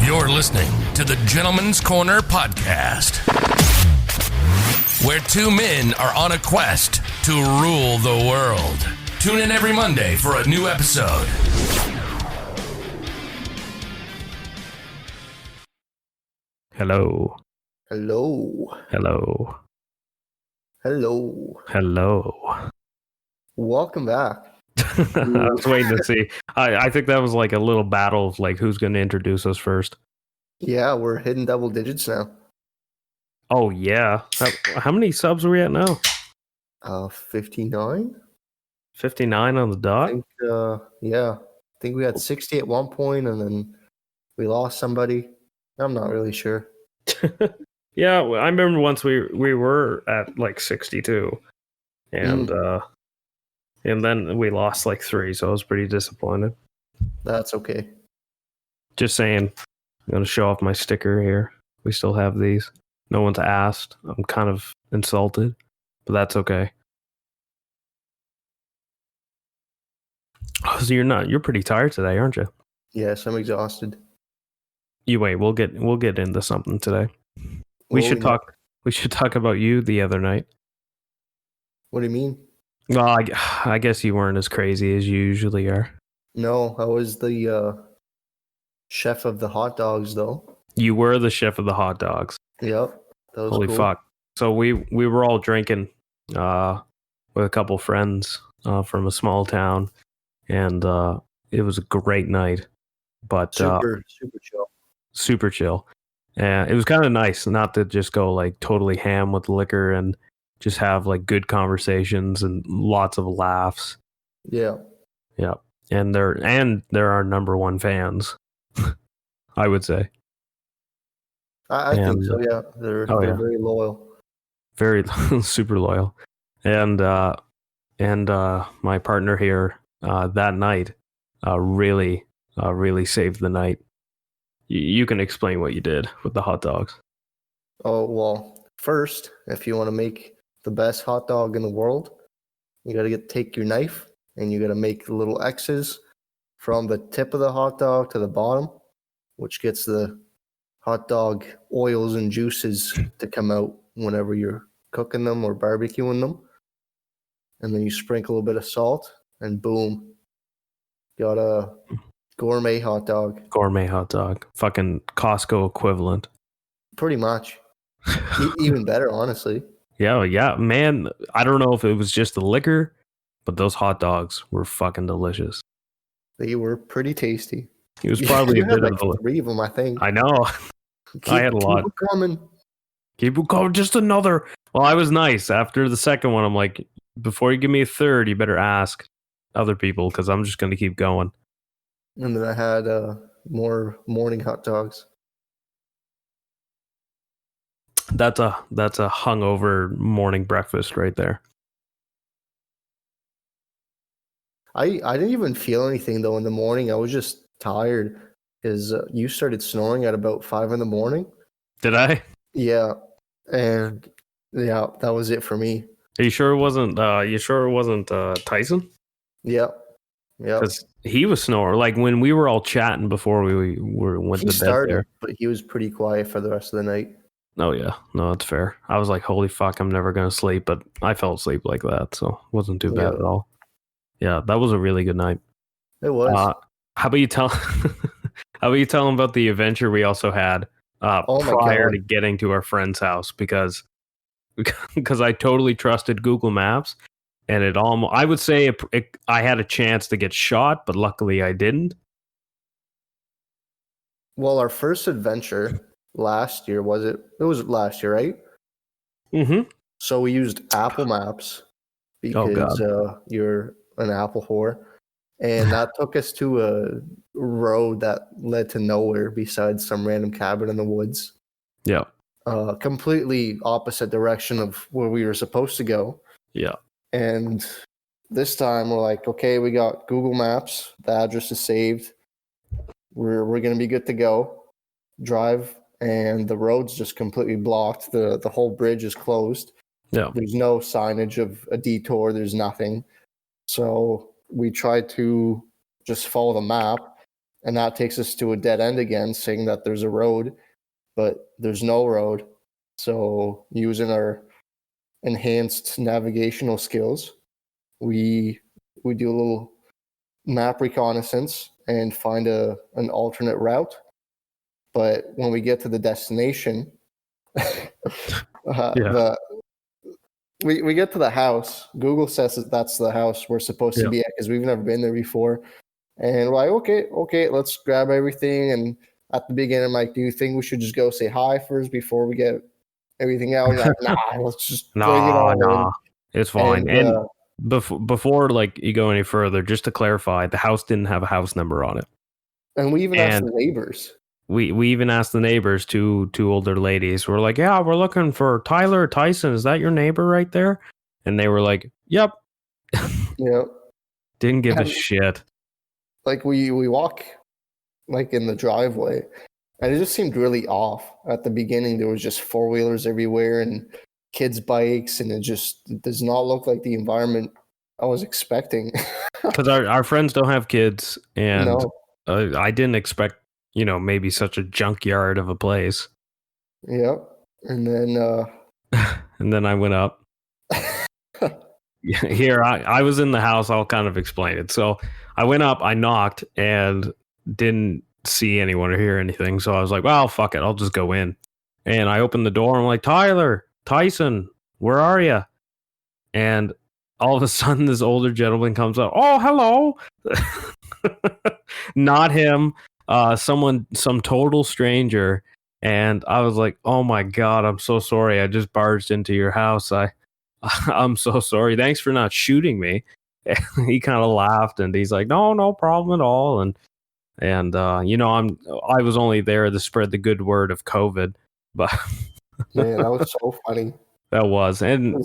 You're listening to the Gentleman's Corner podcast, where two men are on a quest to rule the world. Tune in every Monday for a new episode. Hello. Hello. Hello. Hello. Hello. Welcome back. I was waiting to see. I think that was like a little battle of like who's going to introduce us first. Yeah, we're hitting double digits now. Oh, yeah. How many subs are we at now? 59? 59 on the I dot? think, yeah. I think we had 60 at one point, and then we lost somebody. I'm not really sure. Yeah, I remember once we were at like 62. And then we lost like 3, so I was pretty disappointed. That's okay. Just saying. I'm going to show off my sticker here. We still have these. No one's asked. I'm kind of insulted, but that's okay. Oh, so you're pretty tired today, aren't you? Yes, I'm exhausted. We'll get into something today. We should talk about you the other night. What do you mean? Well, I guess you weren't as crazy as you usually are. No, I was the chef of the hot dogs, though. You were the chef of the hot dogs. Yep. That was Holy cool. fuck. So we were all drinking with a couple friends from a small town, and it was a great night. But Super chill. Super chill. And it was kind of nice not to just go like totally ham with liquor and just have like good conversations and lots of laughs. Yeah. Yeah. And they're our number one fans, I would say. I think so, yeah. They're very loyal. Very super loyal. And my partner here that night really saved the night. You can explain what you did with the hot dogs. Oh, well, first, if you want to make the best hot dog in the world, you got to take your knife and you got to make little X's from the tip of the hot dog to the bottom, which gets the hot dog oils and juices to come out whenever you're cooking them or barbecuing them. And then you sprinkle a bit of salt and boom, got a gourmet hot dog. Gourmet hot dog. Fucking Costco equivalent. Pretty much. Even better, honestly. Yeah, man. I don't know if it was just the liquor, but those hot dogs were fucking delicious. They were pretty tasty. It was probably a bit like of 3 of them, I think. I know. I had a lot. Keep it coming. Keep it coming. Just another. Well, I was nice. After the second one, I'm like, before you give me a third, you better ask other people because I'm just going to keep going. And then I had more morning hot dogs. That's a hungover morning breakfast right there. I didn't even feel anything though in the morning. I was just tired because you started snoring at about 5 in the morning. Did I? Yeah, and yeah, that was it for me. Are you sure it wasn't? Tyson? Yeah. Because he was snoring. Like when we were all chatting before we went to bed there. But he was pretty quiet for the rest of the night. Oh yeah, no, that's fair. I was like, holy fuck, I'm never gonna sleep, but I fell asleep like that, so it wasn't too bad at all. Yeah, that was a really good night. It was. How about you tell? How about you tell them about the adventure we also had prior to getting to our friend's house because I totally trusted Google Maps, and it almost I would say I had a chance to get shot, but luckily I didn't. Well, our first adventure last year was it? It was last year, right? Mm-hmm. So we used Apple Maps because you're an Apple whore. And that took us to a road that led to nowhere besides some random cabin in the woods. Yeah. Completely opposite direction of where we were supposed to go. Yeah. And this time we're like, okay, we got Google Maps. The address is saved. We're going to be good to go. Drive. And the road's just completely blocked. The whole bridge is closed. Yeah. There's no signage of a detour. There's nothing. So we tried to just follow the map, and that takes us to a dead end again, saying that there's a road, but there's no road. So using our enhanced navigational skills, we do a little map reconnaissance and find an alternate route. But when we get to the destination, we get to the house. Google says that that's the house we're supposed to be at because we've never been there before. And we're like, okay, let's grab everything. And at the beginning, I'm like, do you think we should just go say hi first before we get everything out? And like, nah, let's just bring it all in. It's fine. And before like you go any further, just to clarify, the house didn't have a house number on it. And we even asked the neighbors. We even asked the neighbors, two older ladies. We're like, yeah, we're looking for Tyler or Tyson. Is that your neighbor right there? And they were like, yep. Yep. Didn't give a shit. Like we walk like in the driveway, and it just seemed really off. At the beginning, there was just 4-wheelers everywhere and kids' bikes, and it does not look like the environment I was expecting. Because our friends don't have kids, and I didn't expect, maybe such a junkyard of a place. Yep. And then and then I went up. Here, I was in the house. I'll kind of explain it. So I went up, I knocked, and didn't see anyone or hear anything. So I was like, well, fuck it. I'll just go in. And I opened the door. I'm like, Tyler, Tyson, where are you? And all of a sudden, this older gentleman comes up. Oh, hello. Not him. Some total stranger. And I was like, oh my God, I'm so sorry. I just barged into your house. I'm so sorry. Thanks for not shooting me. He kind of laughed and he's like, no problem at all. And I was only there to spread the good word of COVID, but yeah, that was so funny. That was, and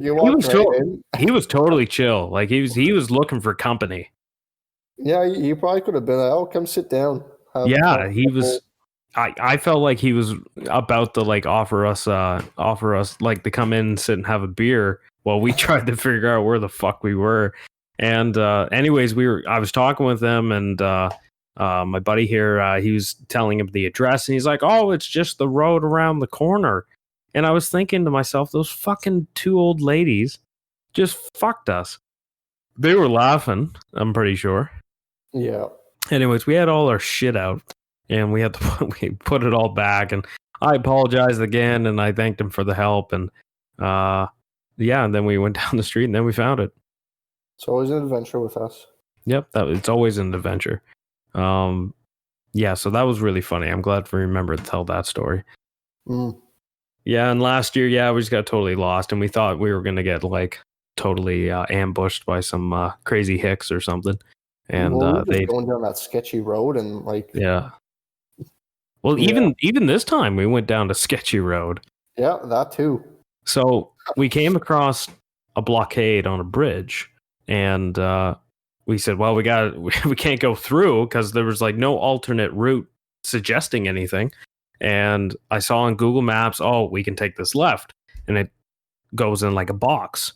he was totally chill. Like he was looking for company. Yeah, you probably could have been like, oh, come sit down. Yeah, he was. I felt like he was about to like offer us like to come in and sit and have a beer while we tried to figure out where the fuck we were. And anyways, I was talking with them, and my buddy here, he was telling him the address, and he's like, "Oh, it's just the road around the corner." And I was thinking to myself, those fucking 2 old ladies just fucked us. They were laughing, I'm pretty sure. Yeah. Anyways, we had all our shit out. And we had to put it all back, and I apologized again, and I thanked him for the help, and and then we went down the street, and then we found it. It's always an adventure with us. Yep, it's always an adventure. So that was really funny. I'm glad we remembered to tell that story. Yeah, and last year, we just got totally lost, and we thought we were gonna get like totally ambushed by some crazy hicks or something, and they going down that sketchy road and like Well, even this time we went down to sketchy road. Yeah, that too. So we came across a blockade on a bridge, and we said, well, we can't go through because there was like no alternate route suggesting anything. And I saw on Google Maps, we can take this left, and it goes in like a box.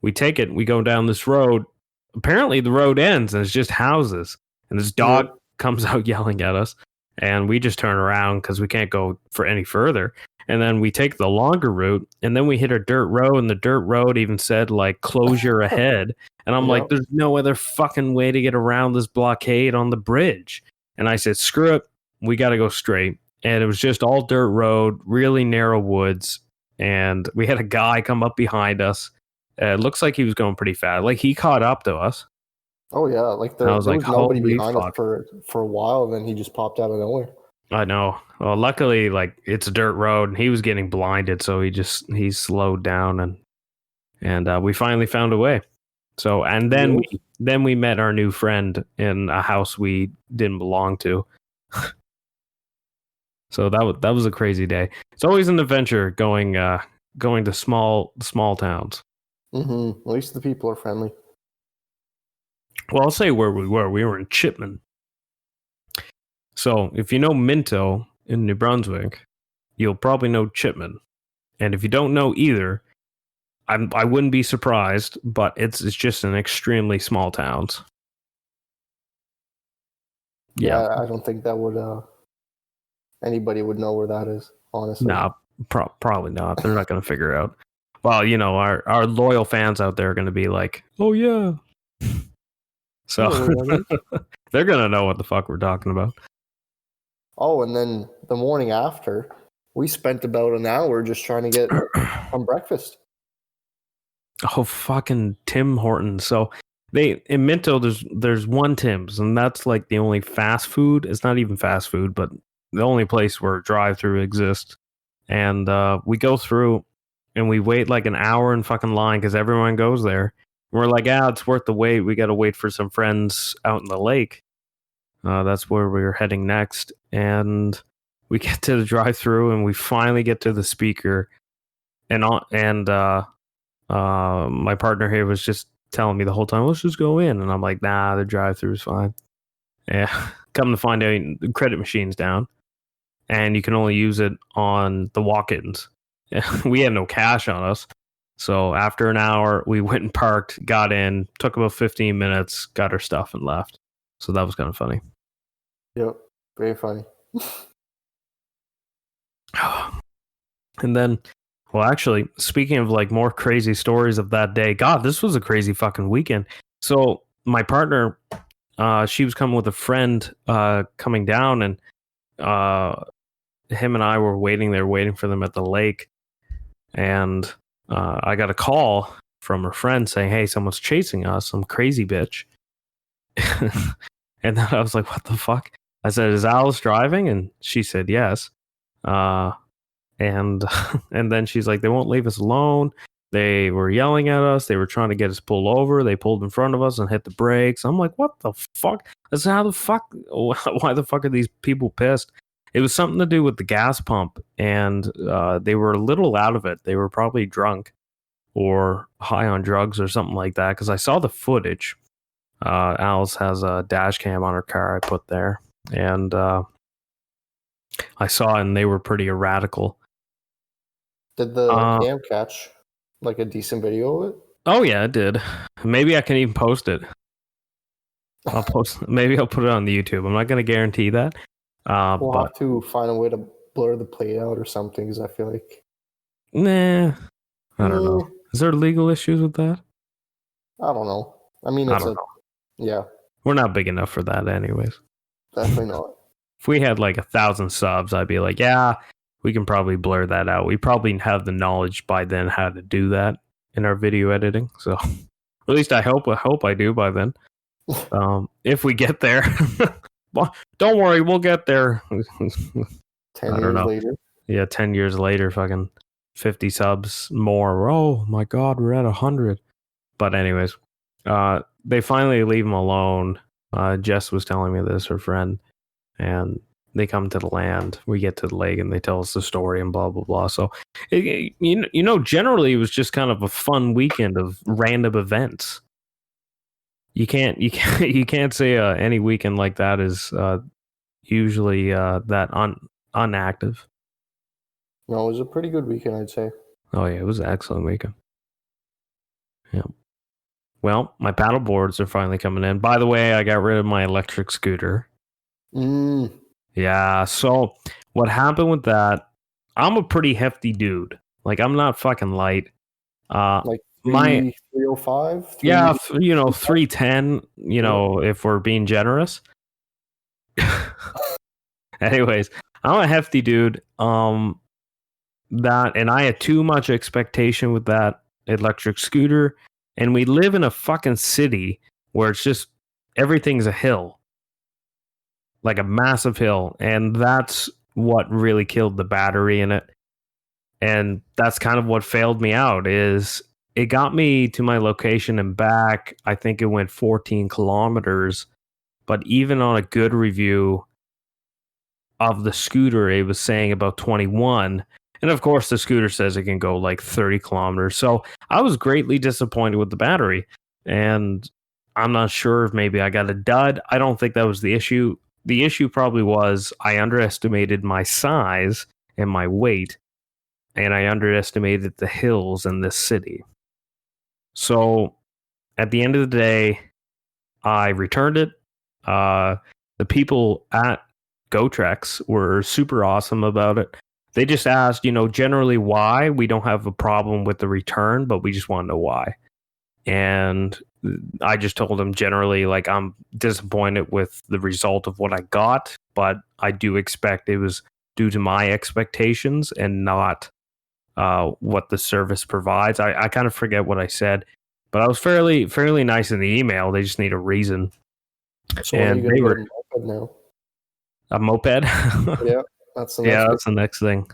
We take it, we go down this road. Apparently the road ends and it's just houses, and this dog comes out yelling at us. And we just turn around because we can't go for any further. And then we take the longer route, and then we hit a dirt road, and the dirt road even said like closure ahead. And I'm like, there's no other fucking way to get around this blockade on the bridge. And I said, screw it, we got to go straight. And it was just all dirt road, really narrow woods. And we had a guy come up behind us. It looks like he was going pretty fast. Like he caught up to us. Oh yeah, like there was nobody behind us for a while, and then he just popped out of nowhere. I know. Well, luckily, like it's a dirt road, and he was getting blinded, so he slowed down, and we finally found a way. So, and then we met our new friend in a house we didn't belong to. So that was a crazy day. It's always an adventure going to small towns. Mm-hmm. At least the people are friendly. Well, I'll say where we were. We were in Chipman. So if you know Minto in New Brunswick, you'll probably know Chipman. And if you don't know either, I wouldn't be surprised, but it's just an extremely small town. Yeah, I don't think that would anybody would know where that is, honestly. No, probably not. They're not going to figure out. Well, our loyal fans out there are going to be like, oh yeah. So they're going to know what the fuck we're talking about. Oh, and then the morning after, we spent about an hour just trying to get some breakfast. Oh, fucking Tim Hortons. So in Minto, there's one Tim's, and that's like the only fast food. It's not even fast food, but the only place where drive-through exists. And we go through, and we wait like an hour in fucking line because everyone goes there. We're like, it's worth the wait. We got to wait for some friends out in the lake. That's where we're heading next. And we get to the drive-through, and we finally get to the speaker. And my partner here was just telling me the whole time, let's just go in. And I'm like, nah, the drive-through is fine. Yeah. Come to find out, the credit machine's down. And you can only use it on the walk-ins. We had no cash on us. So after an hour, we went and parked, got in, took about 15 minutes, got our stuff, and left. So that was kind of funny. Yep, very funny. And then, well, actually, speaking of like more crazy stories of that day, God, this was a crazy fucking weekend. So my partner, she was coming with a friend coming down, and him and I were waiting for them at the lake. And I got a call from her friend saying, hey, someone's chasing us, some crazy bitch. And then I was like, what the fuck? I said, is Alice driving? And she said, yes. And then she's like, they won't leave us alone. They were yelling at us. They were trying to get us pulled over. They pulled in front of us and hit the brakes. I'm like, what the fuck? I said, how the fuck? Why the fuck are these people pissed? It was something to do with the gas pump, and they were a little out of it. They were probably drunk or high on drugs or something like that, because I saw the footage. Alice has a dash cam on her car I put there, and I saw it, and they were pretty erratical. Did the cam catch like a decent video of it? Oh yeah, it did. Maybe I can even post it. Maybe I'll put it on the YouTube. I'm not going to guarantee that. We'll have to find a way to blur the plate out or something, because I feel like... Nah, I don't know. Is there legal issues with that? I don't know. I mean, yeah. We're not big enough for that anyways. Definitely not. If we had like 1,000 subs, I'd be like, yeah, we can probably blur that out. We probably have the knowledge by then how to do that in our video editing. So at least I hope I do by then. If we get there. Don't worry, we'll get there. 10 years later. Yeah, 10 years later, fucking 50 subs more. Oh my God, we're at 100. But anyways, they finally leave him alone. Jess was telling me this, her friend, and they come to the land. We get to the lake, and they tell us the story and blah blah blah. So, generally, it was just kind of a fun weekend of random events. You can't say any weekend like that is usually that unactive. No, it was a pretty good weekend, I'd say. Oh yeah, it was an excellent weekend. Yeah. Well, my paddle boards are finally coming in. By the way, I got rid of my electric scooter. Yeah. So what happened with that? I'm a pretty hefty dude. Like, I'm not fucking light. Like 305? Yeah, 310, if we're being generous. Anyways, I'm a hefty dude. And I had too much expectation with that electric scooter. And we live in a fucking city where it's just everything's a hill. Like a massive hill. And that's what really killed the battery in it. And that's kind of what failed me out is it got me to my location and back. I think it went 14 kilometers. But even on a good review of the scooter, it was saying about 21. And of course, the scooter says it can go like 30 kilometers. So I was greatly disappointed with the battery. And I'm not sure if maybe I got a dud. I don't think that was the issue. The issue probably was I underestimated my size and my weight. And I underestimated the hills in this city. So at the end of the day, I returned it. the people at GoTrex were super awesome about it. They just asked, generally why. We don't have a problem with the return, but we just want to know why. And I just told them generally, like, I'm disappointed with the result of what I got, but I do expect it was due to my expectations and not what the service provides. I kind of forget what I said, but I was fairly nice in the email. They just need a reason. So and they were now. A moped. Yeah, that's the next thing.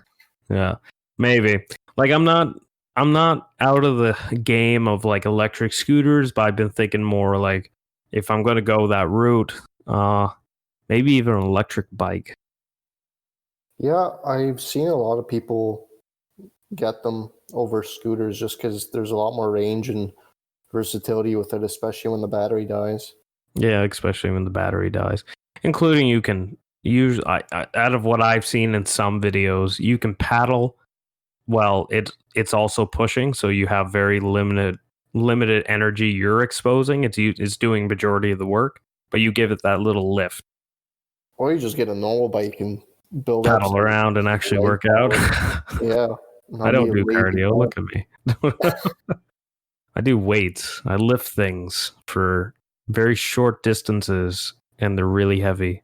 Yeah, maybe. Like I'm not out of the game of like electric scooters, but I've been thinking more like if I'm going to go that route, maybe even an electric bike. Yeah, I've seen a lot of people get them over scooters just because there's a lot more range and versatility with it, especially when the battery dies. Yeah, especially when the battery dies. Including you can use, out of what I've seen in some videos, you can paddle. Well, it's also pushing, so you have very limited energy you're exposing. It's doing majority of the work, but you give it that little lift. Or you just get a normal bike and build paddle around and actually work out. Yeah. I don't do cardio. Look at me. I do weights. I lift things for very short distances, and they're really heavy.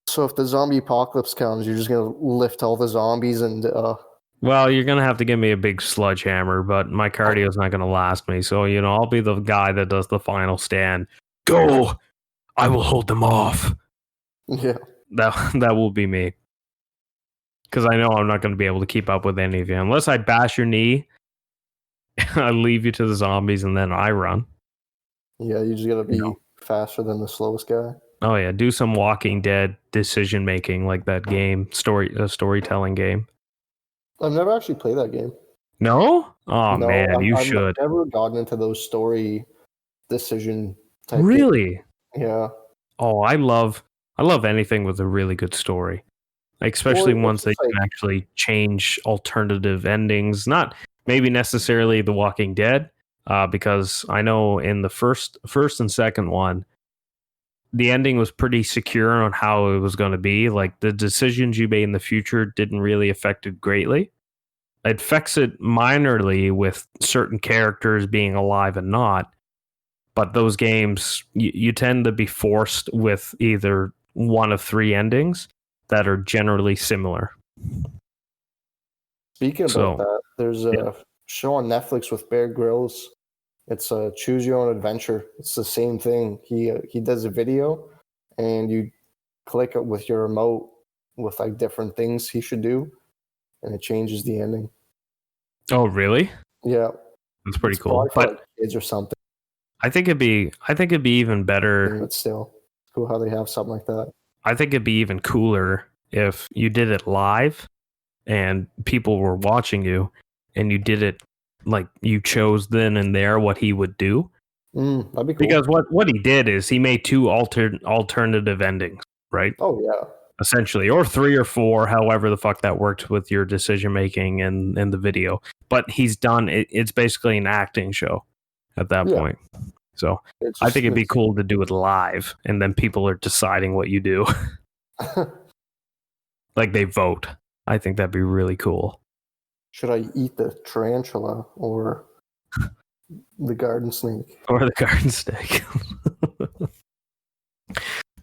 So if the zombie apocalypse comes, you're just going to lift all the zombies and... Well, you're going to have to give me a big sledgehammer, but my cardio is not going to last me. So, I'll be the guy that does the final stand. Go! I will hold them off. Yeah. That will be me. Because I know I'm not going to be able to keep up with any of you. Unless I bash your knee, I leave you to the zombies, and then I run. Yeah, you just got to be faster than the slowest guy. Oh, yeah. Do some Walking Dead decision-making like that game, storytelling game. I've never actually played that game. No? Oh, no, man, you should. I've never gotten into those story decision type Really? games. Yeah. Oh, I love anything with a really good story. Especially ones that you can actually change alternative endings. Not maybe necessarily The Walking Dead, because I know in the first and second one, the ending was pretty secure on how it was going to be. Like the decisions you made in the future didn't really affect it greatly. It affects it minorly with certain characters being alive and not. But those games, you tend to be forced with either one of three endings that are generally similar. Speaking about that, there's a show on Netflix with Bear Grylls. It's a choose your own adventure. It's the same thing. He does a video, and you click it with your remote with like different things he should do, and it changes the ending. Oh, really? Yeah, that's pretty cool. For like kids or something. I think it'd be even better. But still, it's cool how they have something like that. I think it'd be even cooler if you did it live and people were watching you and you did it like you chose then and there what he would do. That'd be cool. Because what he did is he made two alternative endings, right? Oh, yeah. Essentially, or three or four, however the fuck that worked with your decision making and the video. But he's done it. It's basically an acting show at that point. So I think it'd be cool to do it live, and then people are deciding what you do. Like they vote. I think that'd be really cool. Should I eat the tarantula or the garden snake? Or the garden snake.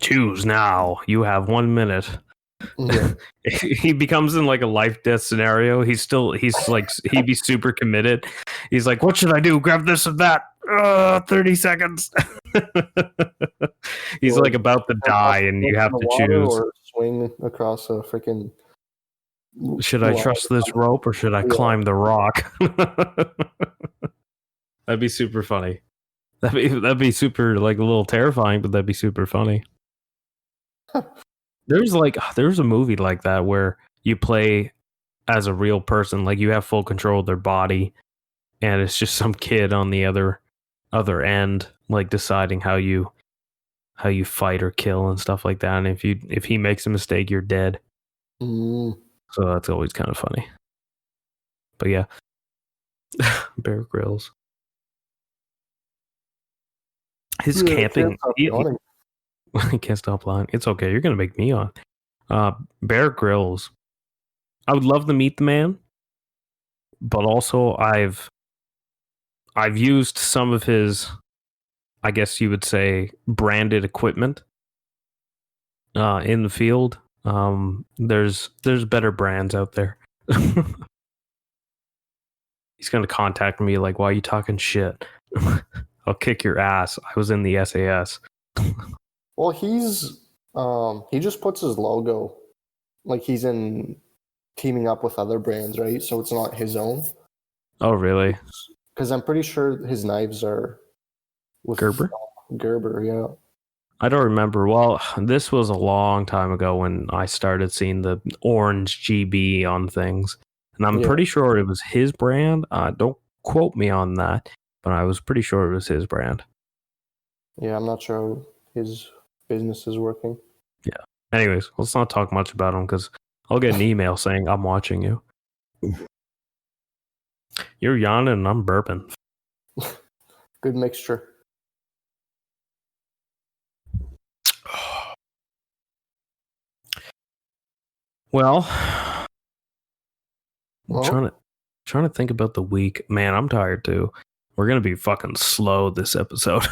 Choose now. You have 1 minute. Yeah. He becomes in like a life death scenario. He's like, he'd be super committed. He's like, what should I do? Grab this and that. 30 seconds. He's like about to die, and you have to choose. Or swing across a freaking. Should I trust this rope or should I climb the rock? That'd be super funny. That'd be super like a little terrifying, but that'd be super funny. There's a movie like that where you play as a real person, like you have full control of their body, and it's just some kid on the other end, like deciding how you fight or kill and stuff like that. And if he makes a mistake, you're dead. So that's always kind of funny. But yeah, Bear Grylls. His camping. I can't stop lying. It's okay. You're gonna make me on. Bear Grylls. I would love to meet the man, but also I've used some of his, I guess you would say, branded equipment in the field. There's better brands out there. He's gonna contact me like, "Why are you talking shit? I'll kick your ass. I was in the SAS." Well, he just puts his logo, like he's in teaming up with other brands, right? So it's not his own. Oh, really? Because I'm pretty sure his knives are with Gerber? Gerber, yeah. I don't remember. Well, this was a long time ago when I started seeing the orange GB on things. And I'm pretty sure it was his brand. Don't quote me on that, but I was pretty sure it was his brand. Yeah, I'm not sure how his business is working. Yeah. Anyways, let's not talk much about him because I'll get an email saying I'm watching you. You're yawning and I'm burping. Good mixture. Well, I'm trying to think about the week. Man, I'm tired too. We're gonna be fucking slow this episode.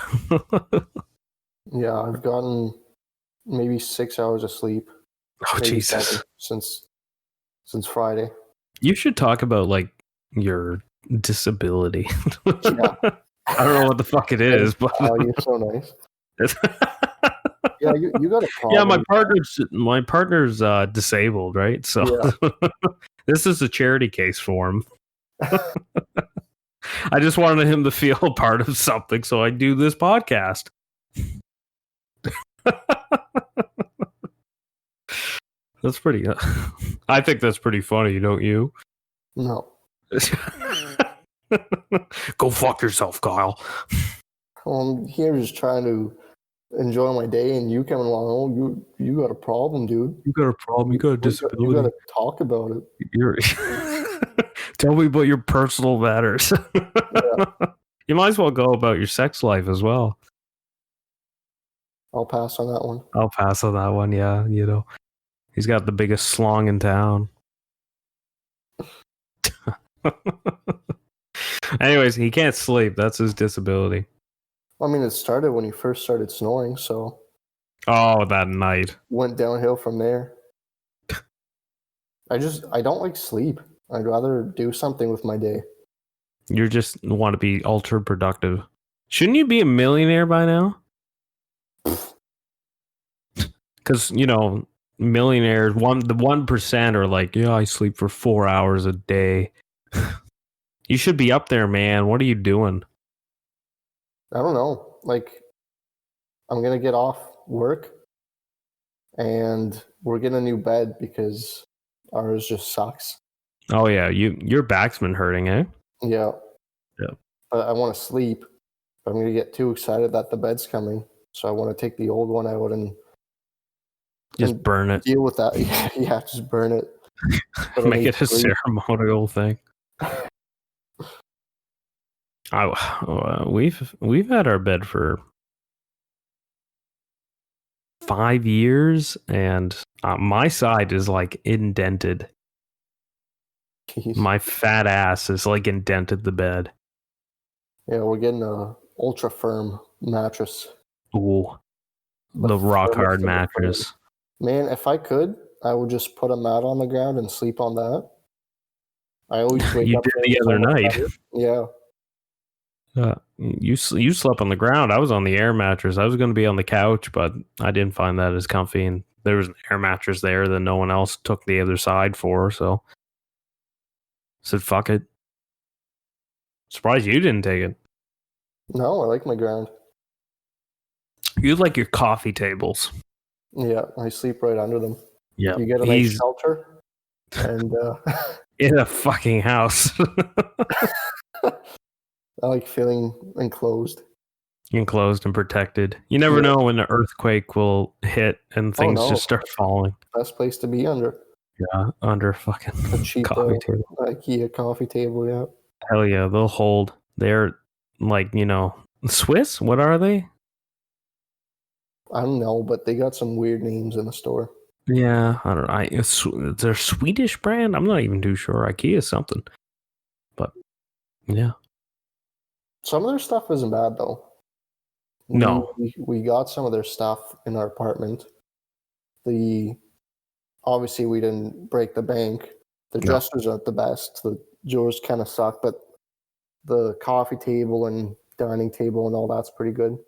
Yeah, I've gotten maybe 6 hours of sleep. Oh Jesus! Since Friday. You should talk about like your disability. Yeah. I don't know what the fuck it is, but you're so nice. Yeah, you got a problem. Yeah, my partner's disabled, right? So this is a charity case for him. I just wanted him to feel part of something, so I do this podcast. That's pretty. I think that's pretty funny, don't you? No. Go fuck yourself, Kyle. Well, I'm here just trying to enjoy my day, and you coming along. Oh, you got a problem, dude. You got a problem. You got a disability. You got to talk about it. You're tell me about your personal matters. Yeah. You might as well go about your sex life as well. I'll pass on that one. I'll pass on that one. Yeah, you know, he's got the biggest slong in town. Anyways, he can't sleep. That's his disability. I mean, it started when he first started snoring, so. Oh, that night. Went downhill from there. I don't like sleep. I'd rather do something with my day. You just want to be ultra productive. Shouldn't you be a millionaire by now? Because, you know, millionaires, the 1% are like, yeah, I sleep for 4 hours a day. You should be up there, man. What are you doing? I don't know. Like, I'm going to get off work and we're getting a new bed because ours just sucks. Oh, yeah. Your back's been hurting, eh? Yeah. Yeah. But I want to sleep. But I'm going to get too excited that the bed's coming. So I want to take the old one out and just burn it. Deal with that. Yeah, just burn it. Make it a ceremonial thing. We've had our bed for 5 years, and my side is like indented. Jeez. My fat ass is like indented the bed. Yeah, we're getting a ultra firm mattress. Ooh, the rock hard mattress. Man, if I could, I would just put a mat on the ground and sleep on that. I always wake you up. You did the other night. Yeah. You slept on the ground. I was on the air mattress. I was going to be on the couch, but I didn't find that as comfy. And there was an air mattress there that no one else took the other side for. So I said, fuck it. Surprised you didn't take it. No, I like my ground. You like your coffee tables. Yeah, I sleep right under them. Yeah. You get a nice shelter. And in a fucking house. I like feeling enclosed. Enclosed and protected. You never know when an earthquake will hit and things just start falling. Best place to be under. Yeah, under fucking a cheap coffee table. Ikea coffee table, yeah. Hell yeah, they'll hold. They're like, you know, Swiss? What are they? I don't know, but they got some weird names in the store. Yeah, I don't know. They're Swedish brand. I'm not even too sure. Ikea is something, but yeah. Some of their stuff isn't bad though. No. We got some of their stuff in our apartment. Obviously we didn't break the bank. The dressers aren't the best. The drawers kind of suck, but the coffee table and dining table and all that's pretty good.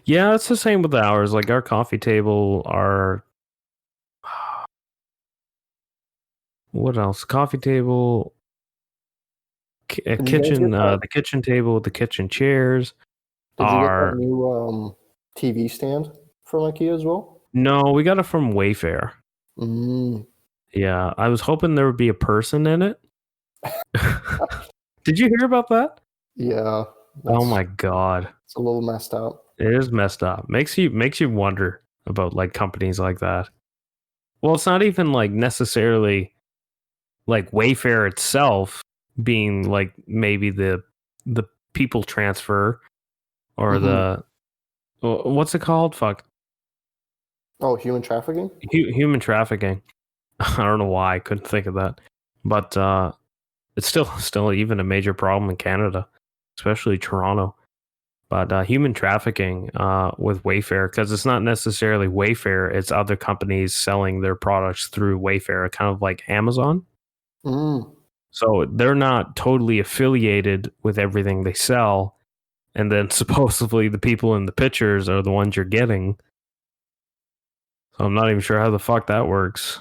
Yeah, it's the same with ours. Like our coffee table, what else? Coffee table, kitchen, the kitchen table, the kitchen chairs. Did you get that new TV stand from Ikea as well? No, we got it from Wayfair. Yeah, I was hoping there would be a person in it. Did you hear about that? Yeah. Oh my god, it's a little messed up. It is messed up. Makes you wonder about like companies like that. Well, it's not even like necessarily like Wayfair itself being like maybe the people transfer or the what's it called? Fuck. Oh, human trafficking? Human trafficking. I don't know why I couldn't think of that. But it's still even a major problem in Canada, especially Toronto. But human trafficking with Wayfair, because it's not necessarily Wayfair, it's other companies selling their products through Wayfair, kind of like Amazon. So they're not totally affiliated with everything they sell. And then supposedly the people in the pictures are the ones you're getting. So I'm not even sure how the fuck that works.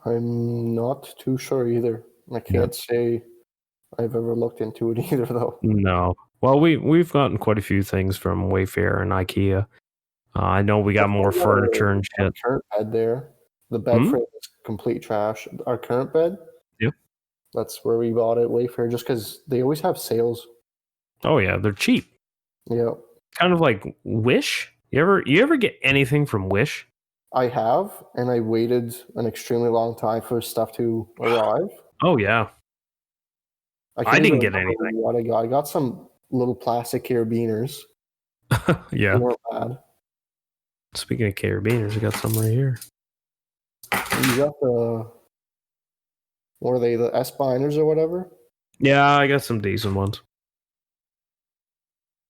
I'm not too sure either. I can't say I've ever looked into it either, though. No. Well, we've gotten quite a few things from Wayfair and Ikea. I know we got more furniture and shit. Current bed there. The bed frame is complete trash. Our current bed. Yep. That's where we bought it, Wayfair, just because they always have sales. Oh yeah, they're cheap. Yeah. Kind of like Wish. You ever get anything from Wish? I have, and I waited an extremely long time for stuff to arrive. Oh yeah. I didn't get anything. What I got? I got some little plastic carabiners. Yeah. They weren't bad. Speaking of carabiners, I got some right here. You got what are they, the S-Binders or whatever? Yeah, I got some decent ones.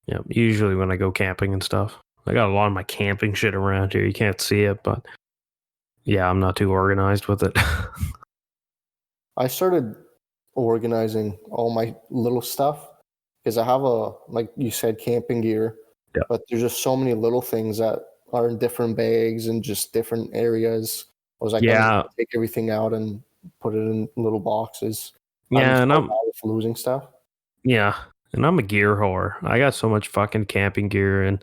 Yeah, usually when I go camping and stuff. I got a lot of my camping shit around here. You can't see it, but yeah, I'm not too organized with it. I started organizing all my little stuff because I have like you said, camping gear. Yeah. But there's just so many little things that are in different bags and just different areas. I was like, I'm take everything out and put it in little boxes. Yeah, and I'm losing stuff. Yeah, and I'm a gear whore. I got so much fucking camping gear, and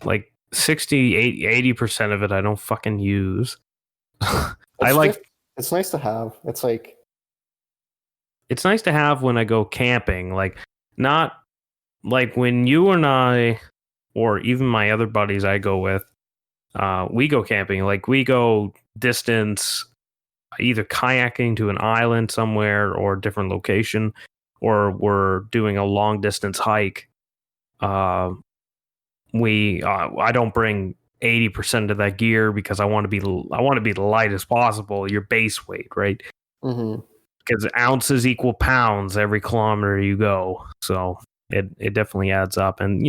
like 80% of it I don't fucking use. It's nice to have. It's nice to have when I go camping. Like, not like when you and I, or even my other buddies I go with, we go camping. Like, we go distance, either kayaking to an island somewhere or a different location, or we're doing a long distance hike. I don't bring 80% of that gear because I want to be the lightest possible. Your base weight, right? Because ounces equal pounds every kilometer you go. So it definitely adds up. And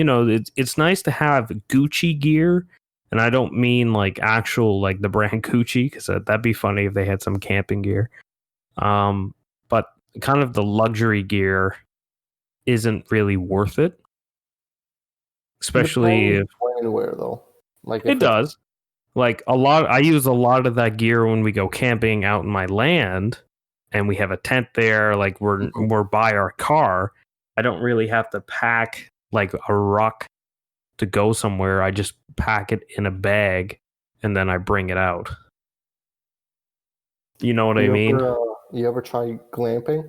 it's nice to have Gucci gear. And I don't mean like actual like the brand Gucci, because that'd be funny if they had some camping gear. But kind of the luxury gear isn't really worth it. Especially if anywhere though. Like it does. Like I use a lot of that gear when we go camping out in my land and we have a tent there, like we're by our car. I don't really have to pack like a ruck to go somewhere. I just pack it in a bag and then I bring it out. You know what I mean? You ever try glamping?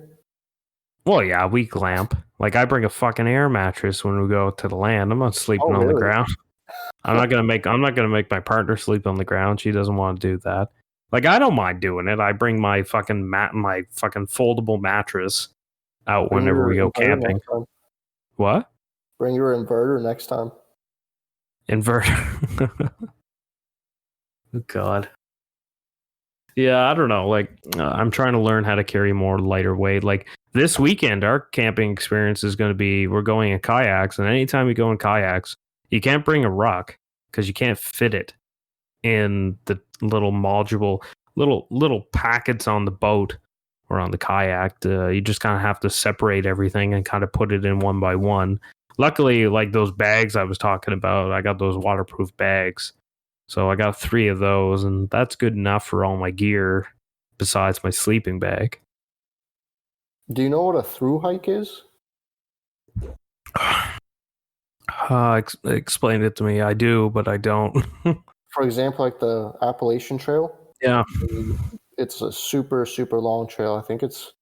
Well, yeah, we glamp. Like, I bring a fucking air mattress when we go to the land. I'm not sleeping on the ground. I'm not gonna make my partner sleep on the ground. She doesn't want to do that. Like, I don't mind doing it. I bring my fucking foldable mattress out whenever we go camping. What? Bring your inverter next time. inverter. God. Yeah, I don't know. Like, I'm trying to learn how to carry more lighter weight. Like this weekend, our camping experience is going to be we're going in kayaks, and anytime you go in kayaks, you can't bring a ruck because you can't fit it in the little modular little packets on the boat or on the kayak. You just kind of have to separate everything and kind of put it in one by one. Luckily, like those bags I was talking about, I got those waterproof bags. So I got 3 of those, and that's good enough for all my gear besides my sleeping bag. Do you know what a through hike is? Explain it to me. I do, but I don't. For example, like the Appalachian Trail. Yeah. It's a super, super long trail. I think it's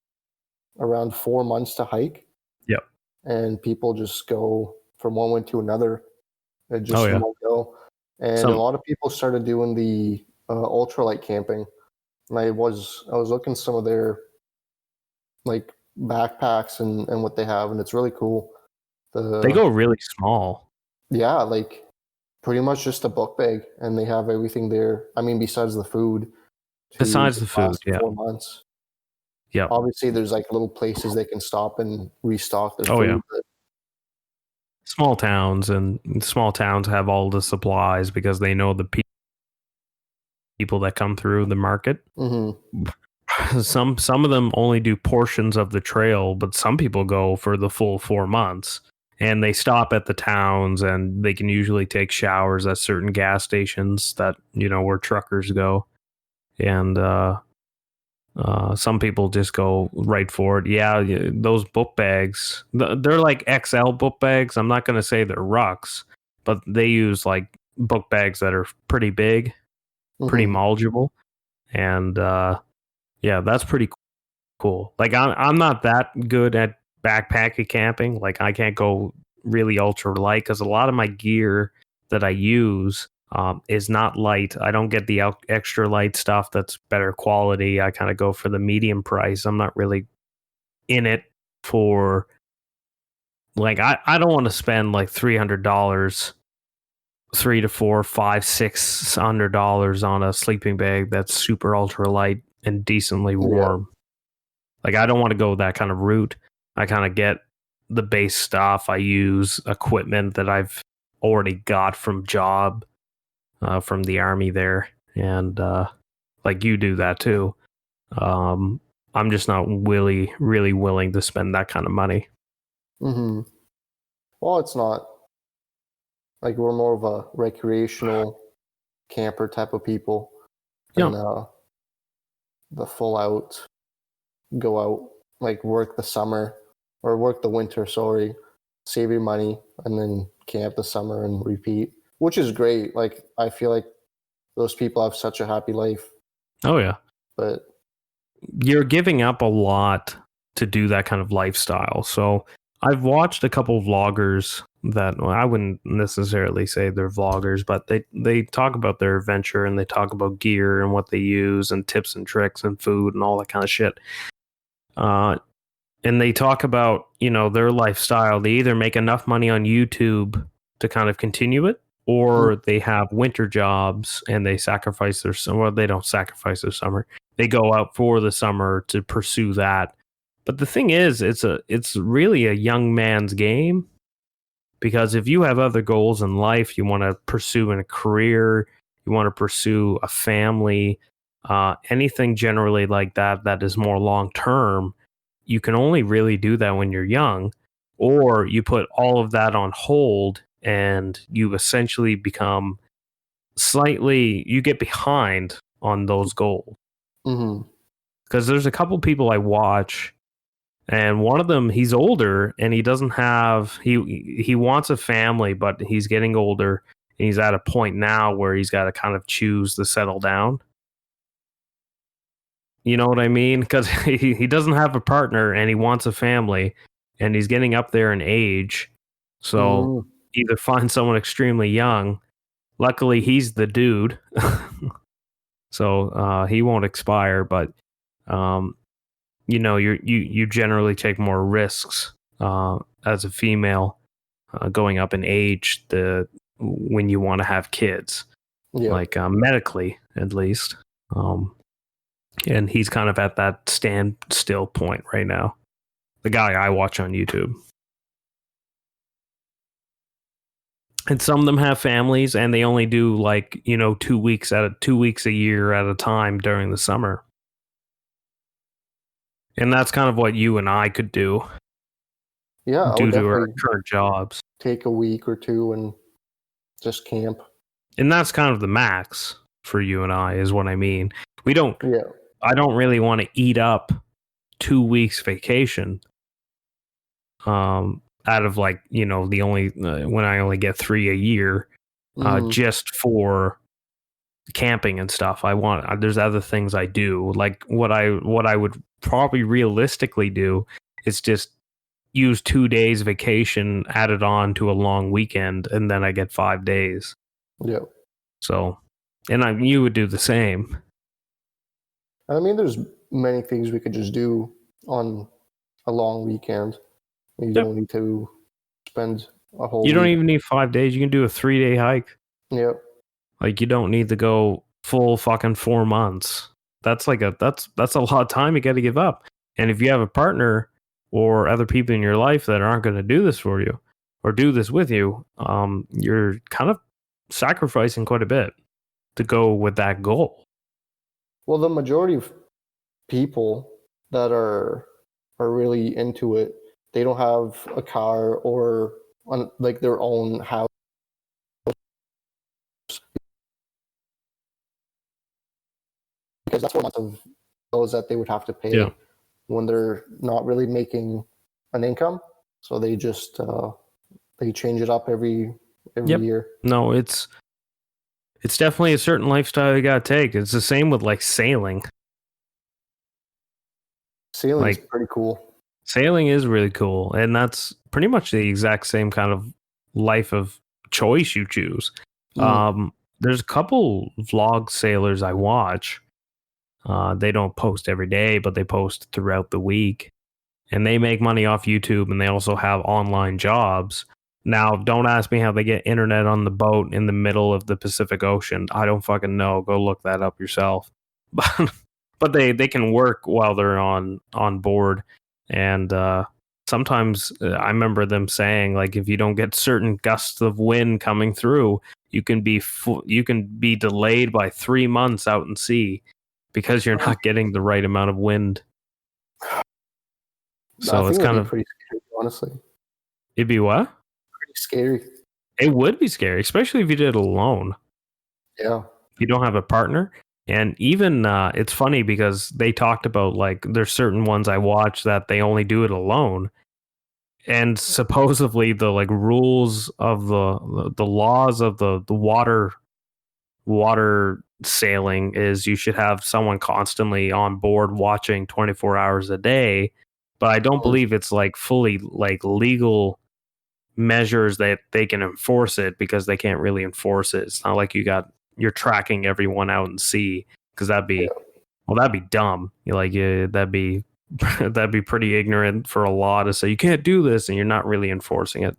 around 4 months to hike. Yep. And people just go from one way to another. Just in one go. And a lot of people started doing the ultralight camping. And I was looking at some of their like backpacks and what they have, and it's really cool. They go really small. Yeah, like pretty much just a book bag, and they have everything there. I mean, besides the food. Besides the food, yeah. 4 months. Yeah. Obviously, there's like little places they can stop and restock their food. Yeah. Small towns have all the supplies because they know the people that come through the market. Mm-hmm. Some of them only do portions of the trail, but some people go for the full 4 months, and they stop at the towns, and they can usually take showers at certain gas stations that, where truckers go. And some people just go right for it. Yeah, those book bags, they're like XL book bags. I'm not going to say they're rucks, but they use like book bags that are pretty big, pretty manageable. And yeah, that's pretty cool. Like I'm not that good at backpacking camping. Like I can't go really ultra light because a lot of my gear that I use is not light. I don't get the extra light stuff that's better quality. I kind of go for the medium price. I'm not really in it for like I don't want to spend like $300, $300 to $400, $500, $600 on a sleeping bag that's super ultra light and decently warm. Yeah. Like I don't want to go that kind of route. I kind of get the base stuff. I use equipment that I've already got from job. From the army there, and like you do that too. I'm just not really willing to spend that kind of money. Mm-hmm. Well, it's not like we're more of a recreational camper type of people than the full out go out, like work the summer or work the winter, save your money and then camp the summer and repeat. Which is great. Like, I feel like those people have such a happy life. Oh, yeah. But you're giving up a lot to do that kind of lifestyle. So I've watched a couple of vloggers that, well, I wouldn't necessarily say they're vloggers, but they talk about their adventure and they talk about gear and what they use and tips and tricks and food and all that kind of shit. And they talk about, their lifestyle. They either make enough money on YouTube to kind of continue it, or they have winter jobs and they sacrifice their summer. Well, they don't sacrifice their summer. They go out for the summer to pursue that. But the thing is, it's really a young man's game, because if you have other goals in life, you want to pursue in a career, you want to pursue a family, anything generally like that is more long term, you can only really do that when you're young, or you put all of that on hold and you essentially become you get behind on those goals. Because there's a couple people I watch, and one of them, he's older and he doesn't have, he wants a family, but he's getting older and he's at a point now where he's got to kind of choose to settle down. You know what I mean? Because he doesn't have a partner and he wants a family and he's getting up there in age. So either find someone extremely young. Luckily, he's the dude. So he won't expire, but you generally take more risks as a female going up in age. The when you want to have kids, like medically at least. And he's kind of at that standstill point right now. The guy I watch on YouTube. And some of them have families, and they only do like 2 weeks a year at a time during the summer. And that's kind of what you and I could do. Yeah, due to our current jobs. Take a week or two and just camp. And that's kind of the max for you and I, is what I mean. We don't. Yeah. I don't really want to eat up 2 weeks vacation. Out of like the only when I only get 3 a year, just for camping and stuff. There's other things I do. Like what I would probably realistically do is just use 2 days vacation added on to a long weekend, and then I get 5 days. Yeah. So, and you would do the same. I mean, there's many things we could just do on a long weekend. You don't need to spend a whole. You don't even need 5 days. You can do a 3-day hike. Yep. Like you don't need to go full fucking 4 months. That's that's a lot of time you got to give up. And if you have a partner or other people in your life that aren't going to do this for you or do this with you, you're kind of sacrificing quite a bit to go with that goal. Well, the majority of people that are really into it, they don't have a car or like their own house. Because that's one of those that they would have to pay when they're not really making an income. So they just they change it up every year. No, it's definitely a certain lifestyle you gotta take. It's the same with like sailing. Sailing is pretty cool. Sailing is really cool, and that's pretty much the exact same kind of life of choice you choose. There's a couple vlog sailors I watch. They don't post every day, but they post throughout the week, and they make money off YouTube, and they also have online jobs. Now, don't ask me how they get internet on the boat in the middle of the Pacific Ocean. I don't fucking know. Go look that up yourself. But they can work while they're on board, and sometimes I remember them saying, like, if you don't get certain gusts of wind coming through, you can be delayed by 3 months out in sea because you're not getting the right amount of wind. So it's kind of pretty scary, honestly. It'd be what? Pretty scary. It would be scary, especially if you did it alone. Yeah. If you don't have a partner. And even it's funny because they talked about, like, there's certain ones I watch that they only do it alone. And supposedly the like rules of the laws of the water sailing is you should have someone constantly on board watching 24 hours a day. But I don't believe it's like fully like legal measures that they can enforce it, because they can't really enforce it. It's not like you're tracking everyone out in sea, because that'd be dumb. That'd be pretty ignorant for a law to say you can't do this, and you're not really enforcing it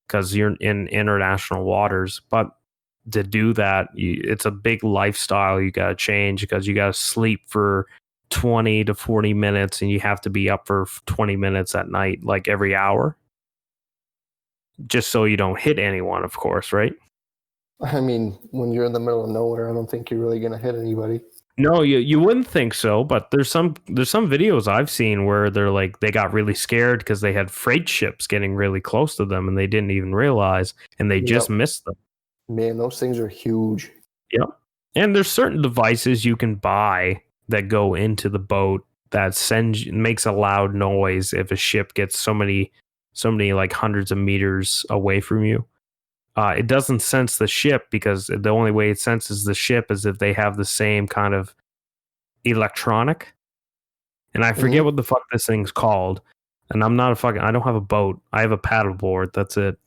because you're in international waters. But to do that, it's a big lifestyle you got to change, because you got to sleep for 20 to 40 minutes and you have to be up for 20 minutes at night, like every hour, just so you don't hit anyone, of course, right? I mean, when you're in the middle of nowhere, I don't think you're really going to hit anybody. No, you wouldn't think so, but there's some videos I've seen where they're like, they got really scared because they had freight ships getting really close to them and they didn't even realize, and they just missed them. Man, those things are huge. Yep. And there's certain devices you can buy that go into the boat that makes a loud noise if a ship gets so many like hundreds of meters away from you. It doesn't sense the ship, because the only way it senses the ship is if they have the same kind of electronic. And I forget what the fuck this thing's called. And I don't have a boat. I have a paddleboard. That's it.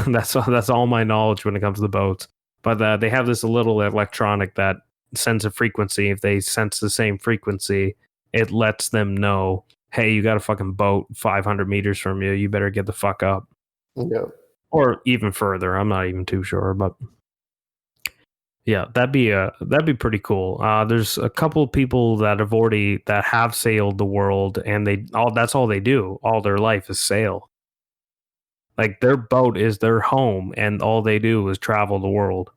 That's all my knowledge when it comes to the boats. But they have this little electronic that sends a frequency. If they sense the same frequency, it lets them know, hey, you got a fucking boat 500 meters from you. You better get the fuck up. Yeah. or even further. I'm not even too sure, but yeah, that'd be pretty cool. There's a couple of people that have sailed the world, and that's all they do. All their life is sail. Like their boat is their home, and all they do is travel the world.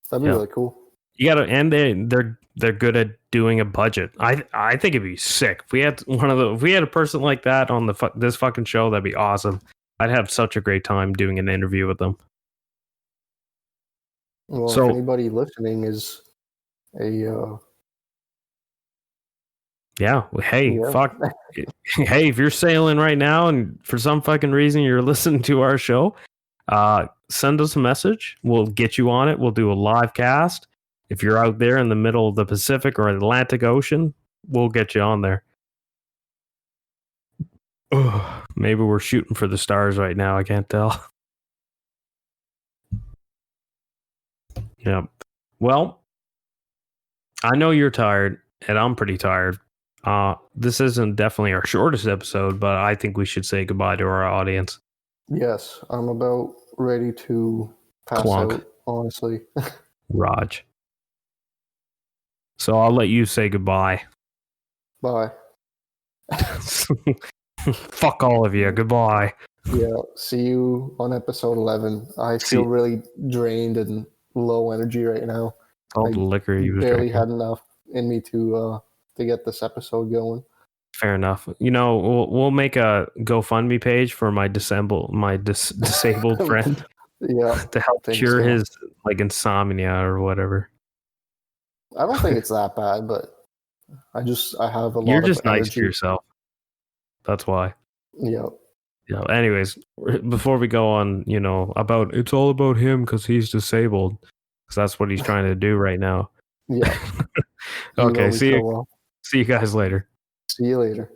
That'd be really cool. You gotta, and they're good at doing a budget. I think it'd be sick if we had a person like that on this fucking show. That'd be awesome. I'd have such a great time doing an interview with them. Well, if anybody listening is a fuck. Hey, if you're sailing right now and for some fucking reason you're listening to our show, send us a message. We'll get you on it. We'll do a live cast. If you're out there in the middle of the Pacific or Atlantic Ocean, we'll get you on there. Maybe we're shooting for the stars right now. I can't tell. Yep. Well, I know you're tired, and I'm pretty tired. This isn't definitely our shortest episode, but I think we should say goodbye to our audience. Yes, I'm about ready to pass out, honestly. Raj. So I'll let you say goodbye. Bye. Fuck all of you. Goodbye. Yeah, see you on episode 11. I feel really drained and low energy right now. All the liquor you barely had enough in me to get this episode going. Fair enough. You know, we'll make a GoFundMe page for my disabled friend. Yeah, to help cure his like insomnia or whatever. I don't think it's that bad, but I have a lot. You're just of nice energy. to yourself. That's why. Yeah. Yeah. Anyways, before we go on, it's all about him because he's disabled. Because that's what he's trying to do right now. Yeah. Okay. See you guys later. See you later.